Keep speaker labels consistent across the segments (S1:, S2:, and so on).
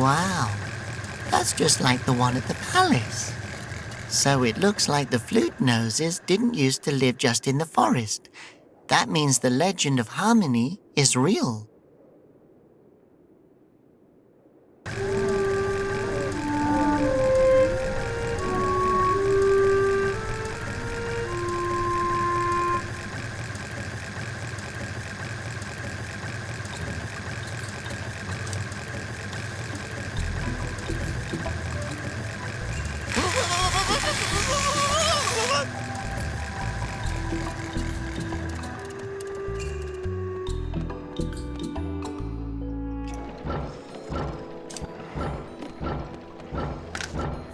S1: Wow, that's just like the one at the palace. So it looks like the flute noses didn't used to live just in the forest. That means the legend of harmony is real.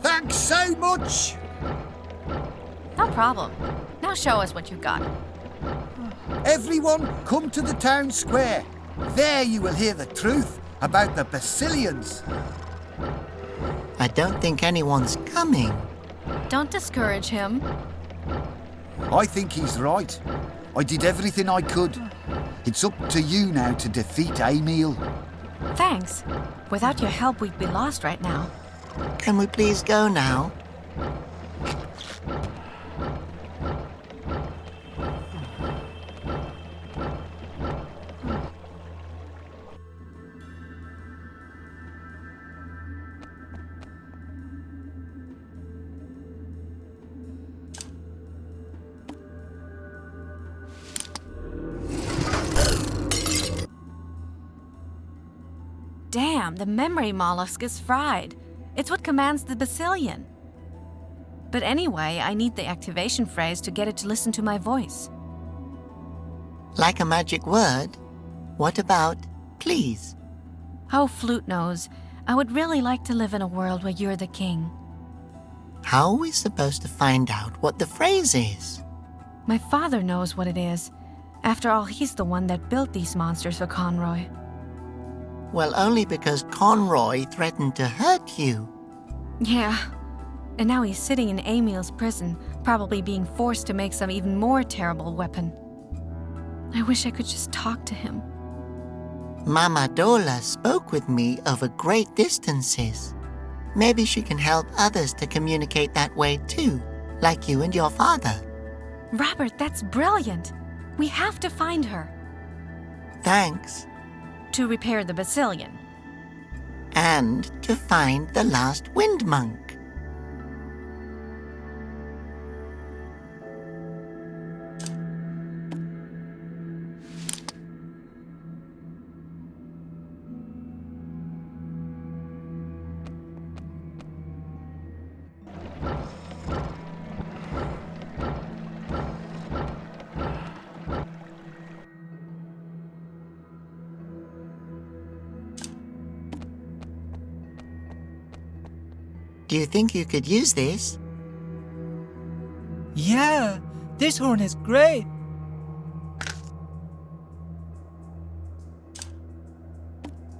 S2: Thanks so much.
S3: No problem. Now show us what you've got.
S2: Everyone, come to the town square. There you will hear the truth about the Basilians.
S1: I don't think anyone's coming.
S3: Don't discourage him.
S2: I think he's right. I did everything I could. It's up to you now to defeat Emil.
S3: Thanks. Without your help, we'd be lost right now.
S1: Can we please go now?
S3: Damn, the memory mollusk is fried. It's what commands the Basilian. But anyway, I need the activation phrase to get it to listen to my voice.
S1: Like a magic word? What about please?
S3: Oh, Flute Nose, I would really like to live in a world where you're the king.
S1: How are we supposed to find out what the phrase is?
S3: My father knows what it is. After all, he's the one that built these monsters for Conroy.
S1: Well, only because Conroy threatened to hurt you.
S3: Yeah. And now he's sitting in Emil's prison, probably being forced to make some even more terrible weapon. I wish I could just talk to him.
S1: Mama Dola spoke with me over great distances. Maybe she can help others to communicate that way too, like you and your father.
S3: Robert, that's brilliant. We have to find her.
S1: Thanks.
S3: To repair the Basilian.
S1: And to find the last wind monk. Do you think you could use this?
S4: Yeah, this horn is great.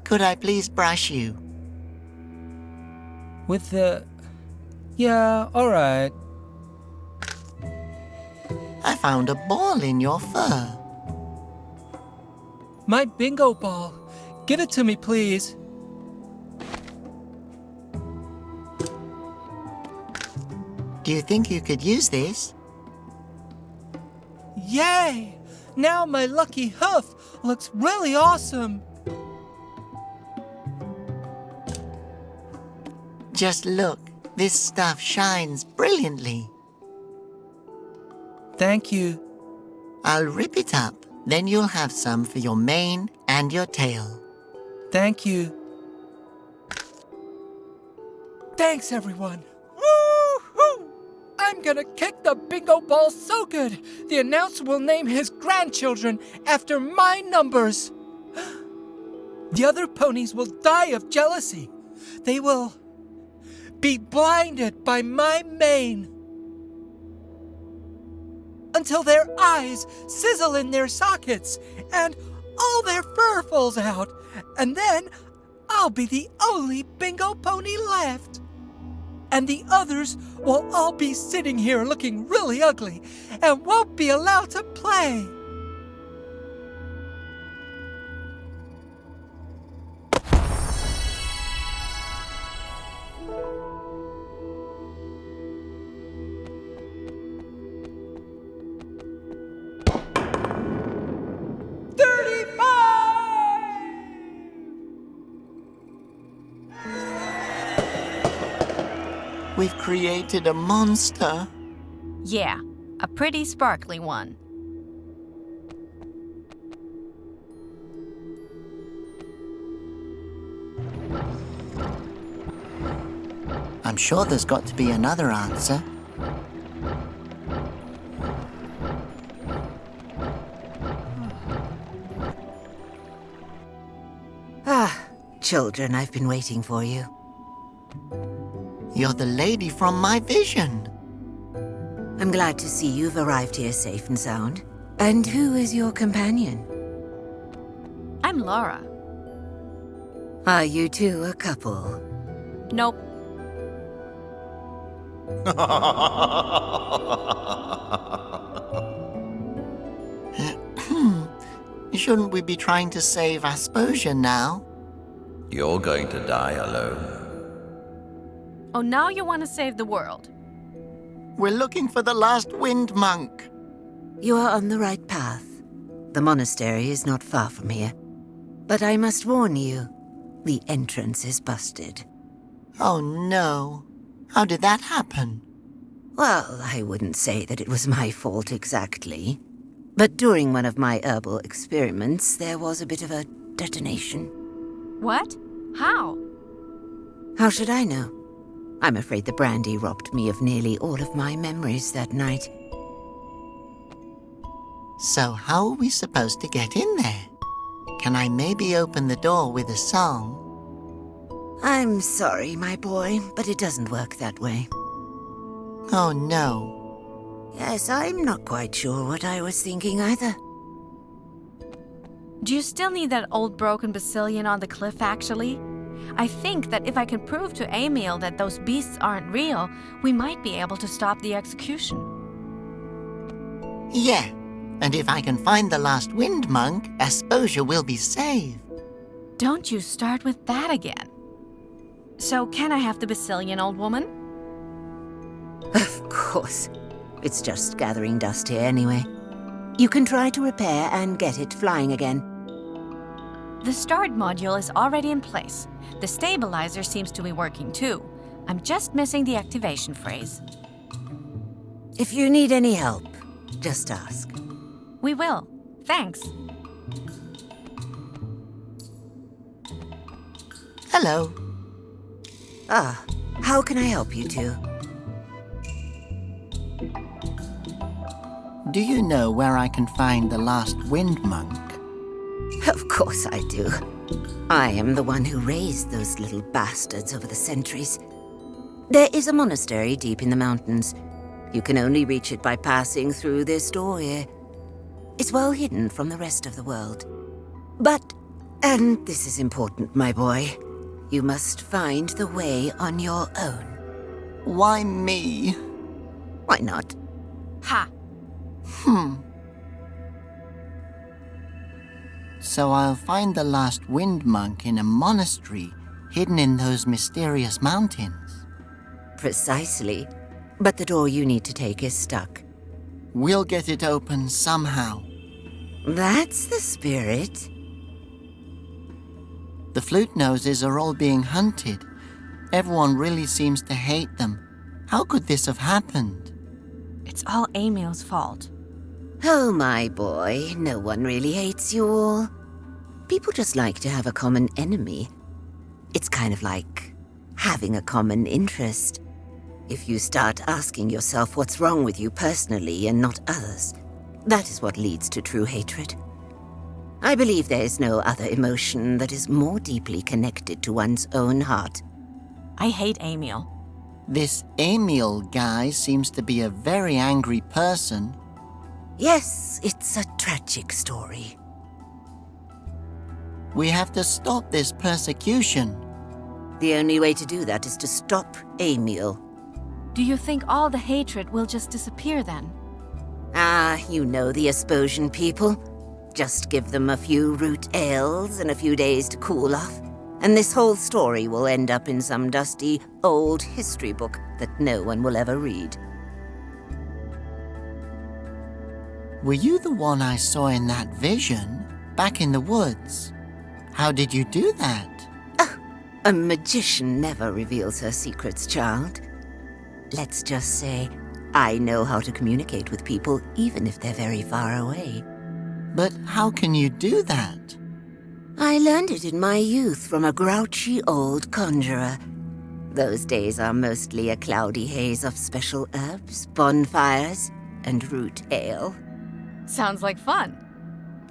S1: Could I please brush you?
S4: With the... Yeah, alright.
S1: I found a ball in your fur.
S4: My bingo ball. Give it to me, please.
S1: Do you think you could use this?
S4: Yay! Now my lucky hoof looks really awesome.
S1: Just look, this stuff shines brilliantly.
S4: Thank you.
S1: I'll rip it up, then you'll have some for your mane and your tail.
S4: Thank you. Thanks, everyone. I'm gonna kick the bingo ball so good, the announcer will name his grandchildren after my numbers. The other ponies will die of jealousy. They will be blinded by my mane until their eyes sizzle in their sockets and all their fur falls out. And then I'll be the only bingo pony left. And the others will all be sitting here looking really ugly and won't be allowed to play.
S1: We've created a monster.
S3: Yeah, a pretty sparkly one.
S1: I'm sure there's got to be another answer.
S5: Children, I've been waiting for you.
S1: You're the lady from my vision.
S5: I'm glad to see you've arrived here safe and sound. And who is your companion?
S3: I'm Laura.
S5: Are you two a couple?
S3: Nope.
S1: Shouldn't we be trying to save Aspersia now?
S6: You're going to die alone.
S3: Oh, now you want to save the world.
S1: We're looking for the last wind monk.
S5: You are on the right path. The monastery is not far from here. But I must warn you, the entrance is busted.
S1: Oh no. How did that happen?
S5: Well, I wouldn't say that it was my fault exactly. But during one of my herbal experiments, there was a bit of a detonation.
S3: What? How?
S5: How should I know? I'm afraid the brandy robbed me of nearly all of my memories that night.
S1: So how are we supposed to get in there? Can I maybe open the door with a song?
S5: I'm sorry, my boy, but it doesn't work that way.
S1: Oh no.
S5: Yes, I'm not quite sure what I was thinking either.
S3: Do you still need that old broken Basilian on the cliff, actually? I think that if I can prove to Emil that those beasts aren't real, we might be able to stop the execution.
S1: Yeah, and if I can find the last wind monk, Aspersia will be saved.
S3: Don't you start with that again. So, can I have the Basilian, old woman?
S5: Of course. It's just gathering dust here anyway. You can try to repair and get it flying again.
S3: The start module is already in place. The stabilizer seems to be working too. I'm just missing the activation phrase.
S5: If you need any help, just ask.
S3: We will. Thanks.
S1: Hello.
S5: How can I help you two?
S1: Do you know where I can find the last wind monk?
S5: Of course I do. I am the one who raised those little bastards over the centuries. There is a monastery deep in the mountains. You can only reach it by passing through this door here. It's well hidden from the rest of the world. But, and this is important, my boy, you must find the way on your own.
S1: Why me?
S5: Why not?
S3: Ha!
S1: So I'll find the last wind monk in a monastery hidden in those mysterious mountains.
S5: Precisely. But the door you need to take is stuck.
S1: We'll get it open somehow.
S5: That's the spirit.
S1: The flute noses are all being hunted. Everyone really seems to hate them. How could this have happened?
S3: It's all Emil's fault.
S5: Oh, my boy, no one really hates you all. People just like to have a common enemy. It's kind of like having a common interest. If you start asking yourself what's wrong with you personally and not others, that is what leads to true hatred. I believe there is no other emotion that is more deeply connected to one's own heart.
S3: I hate Emil.
S1: This Emil guy seems to be a very angry person.
S5: Yes, it's a tragic story.
S1: We have to stop this persecution.
S5: The only way to do that is to stop Emil.
S3: Do you think all the hatred will just disappear then?
S5: You know the Asposian people. Just give them a few root ales and a few days to cool off, and this whole story will end up in some dusty, old history book that no one will ever read.
S1: Were you the one I saw in that vision, back in the woods? How did you do that?
S5: A magician never reveals her secrets, child. let's just say, I know how to communicate with people even if they're very far away.
S1: But how can you do that?
S5: I learned it in my youth from a grouchy old conjurer. Those days are mostly a cloudy haze of special herbs, bonfires, and root ale.
S3: Sounds like fun.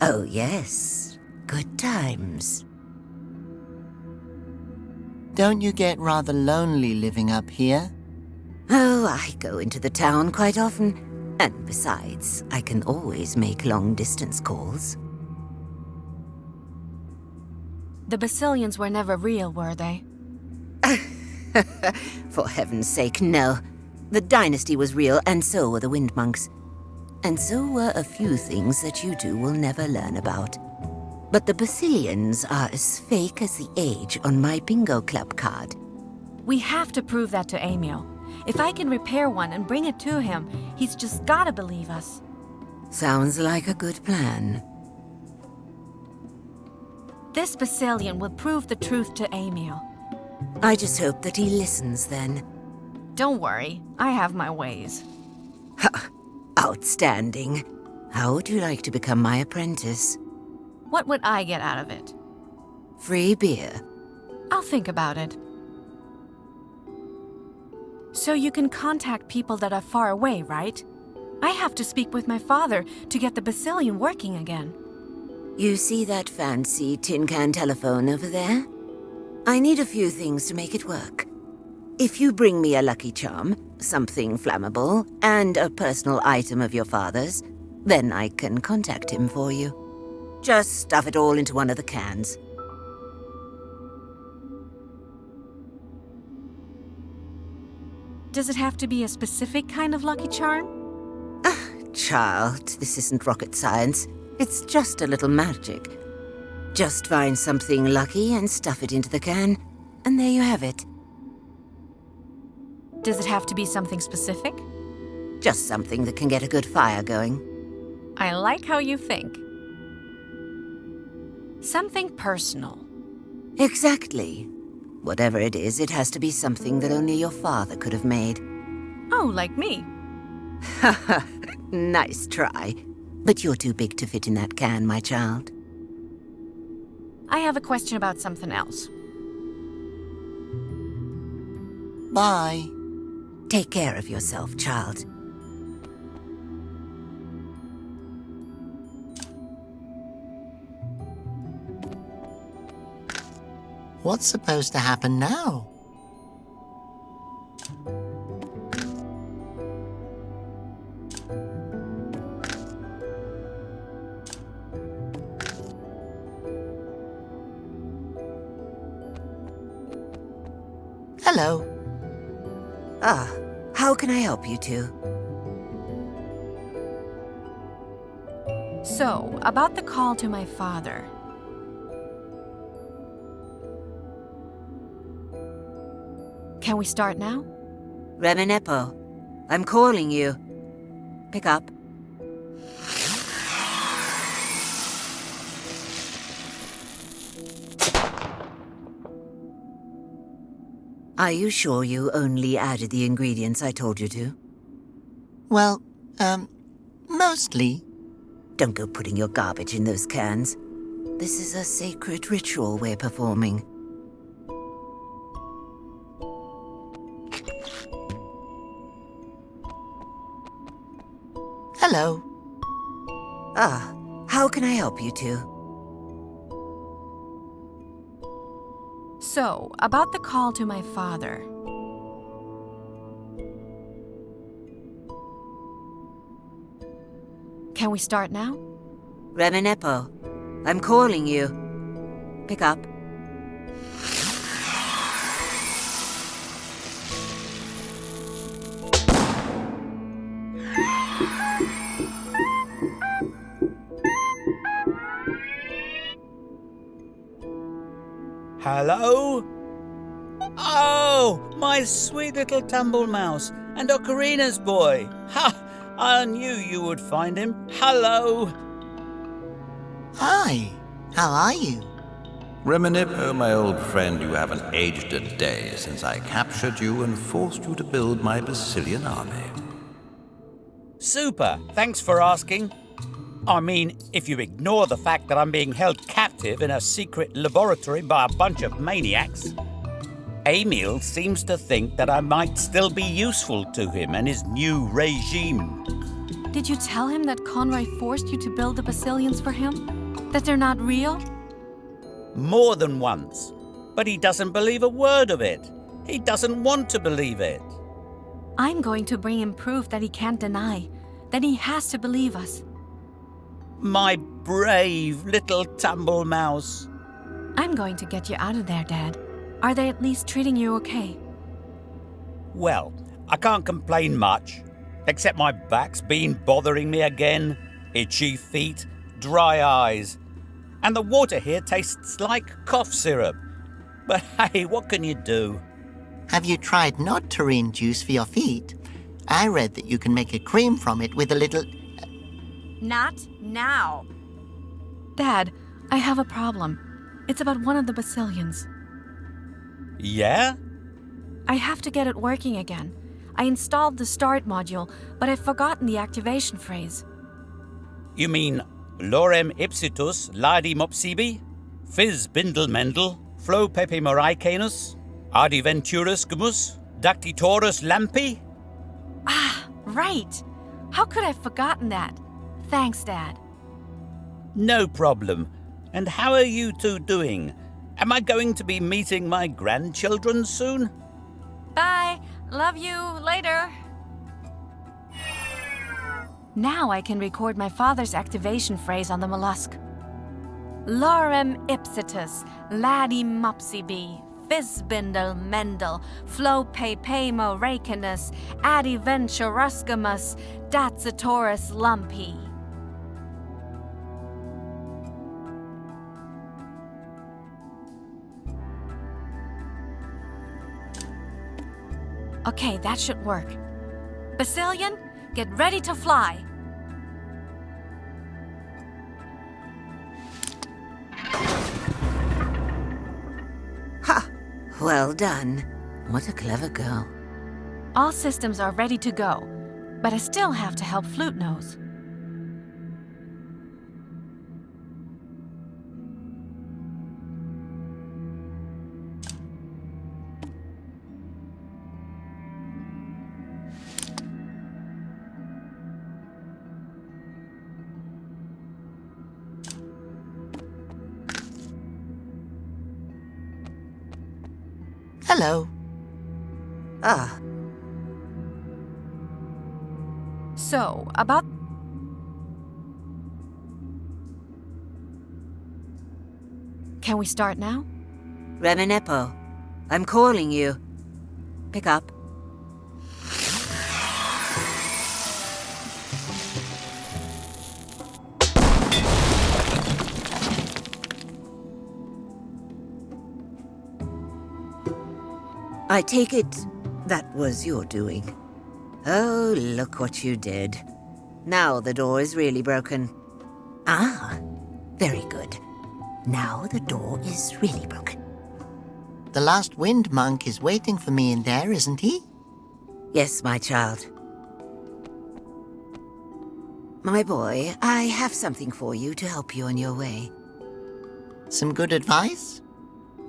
S5: Oh yes, good times.
S1: Don't you get rather lonely living up here?
S5: Oh, I go into the town quite often. And besides, I can always make long-distance calls.
S3: The Basilians were never real, were they?
S5: For heaven's sake, no. The dynasty was real, and so were the Wind Monks. And so were a few things that you two will never learn about. But the Basilians are as fake as the age on my bingo club card.
S3: We have to prove that to Emil. If I can repair one and bring it to him, he's just gotta believe us.
S5: Sounds like a good plan.
S3: This Basilian will prove the truth to Emil.
S5: I just hope that he listens then.
S3: Don't worry, I have my ways.
S5: Outstanding. How would you like to become my apprentice?
S3: What would I get out of it?
S5: Free beer.
S3: I'll think about it. So you can contact people that are far away, right? I have to speak with my father to get the Basilian working again.
S5: You see that fancy tin can telephone over there? I need a few things to make it work. If you bring me a lucky charm, something flammable, and a personal item of your father's, then I can contact him for you. Just stuff it all into one of the cans.
S3: Does it have to be a specific kind of lucky charm?
S5: Child, this isn't rocket science. It's just a little magic. Just find something lucky and stuff it into the can, and there you have it.
S3: Does it have to be something specific?
S5: Just something that can get a good fire going.
S3: I like how you think. Something personal.
S5: Exactly. Whatever it is, it has to be something that only your father could have made.
S3: Oh, like me.
S5: Haha, nice try. But you're too big to fit in that can, my child.
S3: I have a question about something else.
S1: Bye.
S5: Take care of yourself, child.
S1: What's supposed to happen now? Hello.
S5: How can I help you two?
S3: So, about the call to my father. Can we start now?
S5: Reminepo, I'm calling you. Pick up. Are you sure you only added the ingredients I told you to?
S1: Well, mostly.
S5: Don't go putting your garbage in those cans. This is a sacred ritual we're performing.
S1: Hello.
S5: How can I help you two?
S3: So, about the call to my father. Can we start now?
S5: Reminepo, I'm calling you. Pick up.
S7: Hello? Oh, my sweet little tumble mouse and Ocarina's boy. Ha! I knew you would find him. Hello.
S1: Hi. How are you?
S6: Reminippo, my old friend, you haven't aged a day since I captured you and forced you to build my Basilian army.
S7: Super, thanks for asking. I mean, if you ignore the fact that I'm being held captive in a secret laboratory by a bunch of maniacs, Emil seems to think that I might still be useful to him and his new regime.
S3: Did you tell him that Conroy forced you to build the Basilians for him? That they're not real?
S7: More than once. But he doesn't believe a word of it. He doesn't want to believe it.
S3: I'm going to bring him proof that he can't deny, that he has to believe us.
S7: My brave little tumble mouse.
S3: I'm going to get you out of there, Dad. Are they at least treating you okay?
S7: Well, I can't complain much, except my back's been bothering me again, itchy feet, dry eyes, and the water here tastes like cough syrup. But hey, what can you do?
S1: Have you tried nectarine juice for your feet? I read that you can make a cream from it with a little...
S3: Not now. Dad, I have a problem. It's about one of the Basilians.
S7: Yeah?
S3: I have to get it working again. I installed the start module, but I've forgotten the activation phrase.
S7: You mean lorem ipsitus ladi mopsibi, fizz bindle mendel, flo pepe moraicanus, ardiventurus gumus, dactitorus lampi?
S3: Ah, right. How could I have forgotten that? Thanks, Dad.
S7: No problem. And how are you two doing? Am I going to be meeting my grandchildren soon?
S3: Bye. Love you. Later. Now I can record my father's activation phrase on the mollusk. Lorem ipsitus, ladi mopsibi, Fisbindel mendel, flope pamo racinus, adiventuruscamus, datsitoris lumpi. Okay, that should work. Basilian, get ready to fly.
S5: Ha! Well done. What a clever girl.
S3: All systems are ready to go, but I still have to help Flute Nose.
S1: Hello.
S5: Ah,
S3: So, about... Can we start now?
S5: Reminepo, I'm calling you. Pick up. I take it that was your doing. Oh, look what you did. Now the door is really broken. Ah, very good. Now the door is really broken.
S1: The last wind monk is waiting for me in there, isn't he?
S5: Yes, my child. My boy, I have something for you to help you on your way.
S1: Some good advice?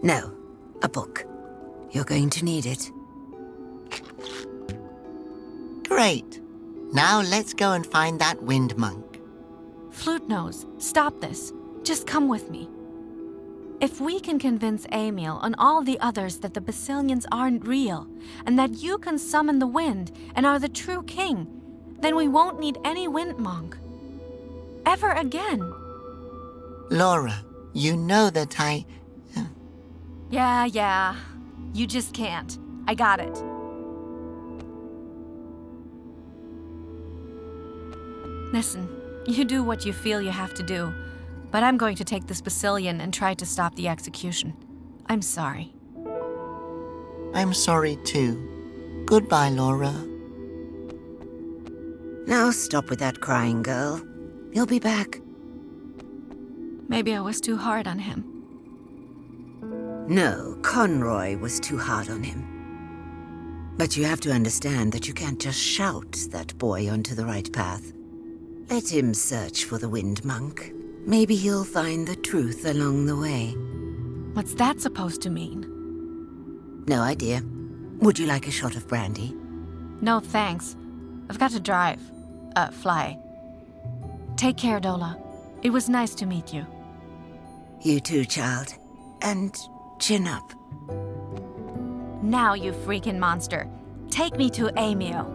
S5: No, a book. You're going to need it.
S1: Great. Now let's go and find that wind monk.
S3: Flute Nose, stop this. Just come with me. If we can convince Emil and all the others that the Basilians aren't real, and that you can summon the wind and are the true king, then we won't need any wind monk. Ever again.
S1: Laura, you know that I...
S3: Yeah. You just can't. I got it. Listen, you do what you feel you have to do, but I'm going to take this Basilian and try to stop the execution. I'm sorry.
S1: I'm sorry too. Goodbye, Laura.
S5: Now stop with that crying, girl. He'll be back.
S3: Maybe I was too hard on him.
S5: No, Conroy was too hard on him. But you have to understand that you can't just shout that boy onto the right path. Let him search for the Wind Monk. Maybe he'll find the truth along the way.
S3: What's that supposed to mean?
S5: No idea. Would you like a shot of brandy?
S3: No, thanks. I've got to drive. Fly. Take care, Dola. It was nice to meet you.
S5: You too, child. And chin up.
S3: Now, you freaking monster. Take me to Emil.